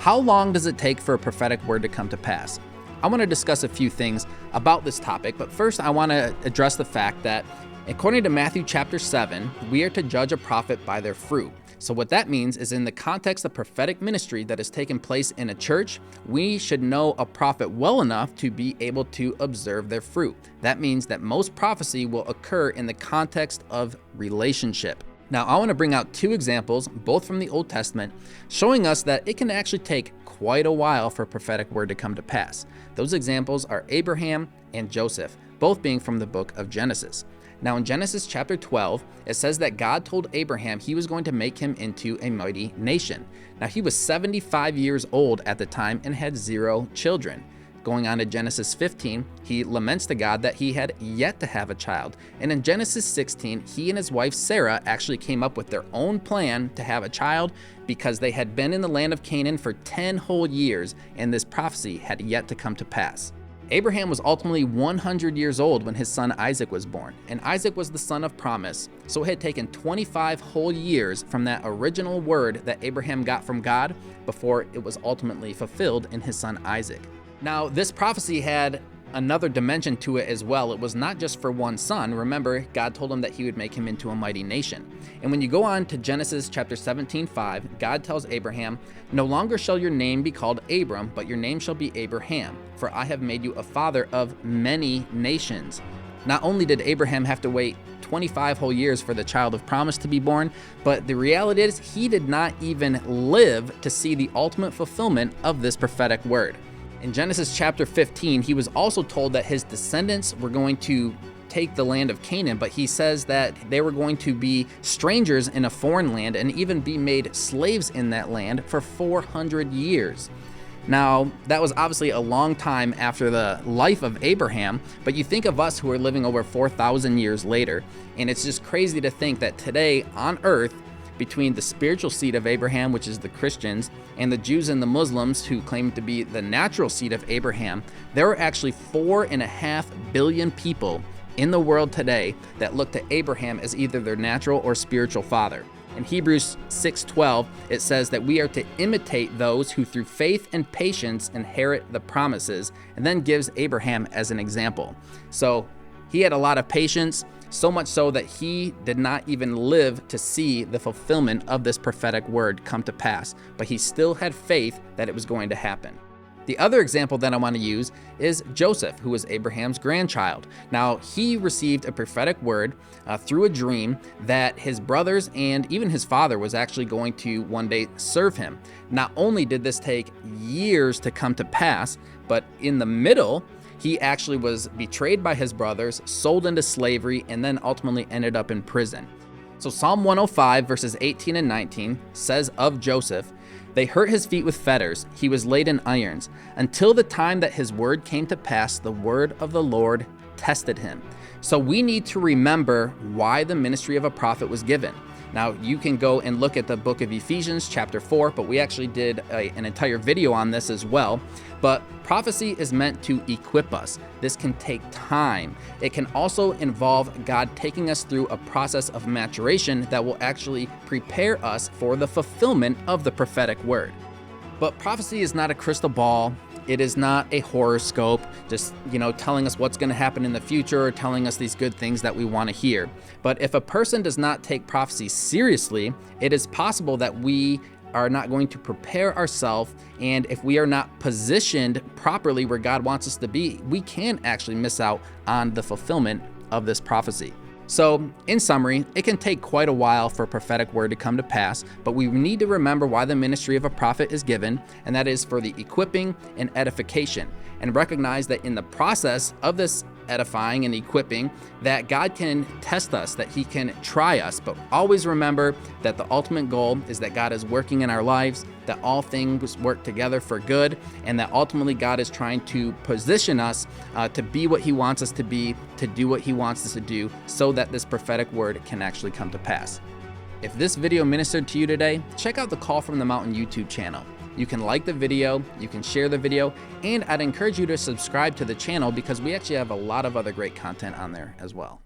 How long does it take for a prophetic word to come to pass? I want to discuss a few things about this topic, but first I want to address the fact that according to Matthew chapter 7, we are to judge a prophet by their fruit. So what that means is in the context of prophetic ministry that has taken place in a church, we should know a prophet well enough to be able to observe their fruit. That means that most prophecy will occur in the context of relationship. Now, I want to bring out two examples, both from the Old Testament, showing us that it can actually take quite a while for a prophetic word to come to pass. Those examples are Abraham and Joseph, both being from the book of Genesis. Now, in Genesis chapter 12, it says that God told Abraham he was going to make him into a mighty nation. Now, he was 75 years old at the time and had 0 children. Going on to Genesis 15, he laments to God that he had yet to have a child. And in Genesis 16, he and his wife Sarah actually came up with their own plan to have a child because they had been in the land of Canaan for 10 whole years, and this prophecy had yet to come to pass. Abraham was ultimately 100 years old when his son Isaac was born, and Isaac was the son of promise, so it had taken 25 whole years from that original word that Abraham got from God before it was ultimately fulfilled in his son Isaac. Now, this prophecy had another dimension to it as well. It was not just for one son. Remember, God told him that he would make him into a mighty nation. And when you go on to Genesis chapter 17:5, God tells Abraham, "No longer shall your name be called Abram, but your name shall be Abraham, for I have made you a father of many nations." Not only did Abraham have to wait 25 whole years for the child of promise to be born, but the reality is he did not even live to see the ultimate fulfillment of this prophetic word. In Genesis chapter 15, he was also told that his descendants were going to take the land of Canaan, but he says that they were going to be strangers in a foreign land and even be made slaves in that land for 400 years. Now, that was obviously a long time after the life of Abraham, but you think of us who are living over 4,000 years later, and it's just crazy to think that today on earth, between the spiritual seed of Abraham, which is the Christians, and the Jews and the Muslims who claim to be the natural seed of Abraham, there are actually 4.5 billion people in the world today that look to Abraham as either their natural or spiritual father. In Hebrews 6:12, it says that we are to imitate those who through faith and patience inherit the promises, and then gives Abraham as an example. So he had a lot of patience, so much so that he did not even live to see the fulfillment of this prophetic word come to pass, but he still had faith that it was going to happen. The other example that I want to use is Joseph, who was Abraham's grandchild. Now, he received a prophetic word through a dream that his brothers and even his father was actually going to one day serve him. Not only did this take years to come to pass, but in the middle, he actually was betrayed by his brothers, sold into slavery, and then ultimately ended up in prison. So Psalm 105 verses 18 and 19 says of Joseph, "They hurt his feet with fetters, he was laid in irons, until the time that his word came to pass, the word of the Lord tested him." So we need to remember why the ministry of a prophet was given. Now, you can go and look at the book of Ephesians chapter 4, but we actually did an entire video on this as well. But prophecy is meant to equip us. This can take time. It can also involve God taking us through a process of maturation that will actually prepare us for the fulfillment of the prophetic word. But prophecy is not a crystal ball. It is not a horoscope, just, telling us what's going to happen in the future or telling us these good things that we want to hear. But if a person does not take prophecy seriously, it is possible that we are not going to prepare ourselves, and if we are not positioned properly where God wants us to be, we can actually miss out on the fulfillment of this prophecy. So, in summary, it can take quite a while for a prophetic word to come to pass, but we need to remember why the ministry of a prophet is given, and that is for the equipping and edification, and recognize that in the process of this edifying and equipping, that God can test us, that he can try us, but always remember that the ultimate goal is that God is working in our lives, that all things work together for good, and that ultimately God is trying to position us to be what he wants us to be, to do what he wants us to do, so that this prophetic word can actually come to pass. If this video ministered to you today, check out the Call from the Mountain YouTube channel. You can like the video, you can share the video, and I'd encourage you to subscribe to the channel because we actually have a lot of other great content on there as well.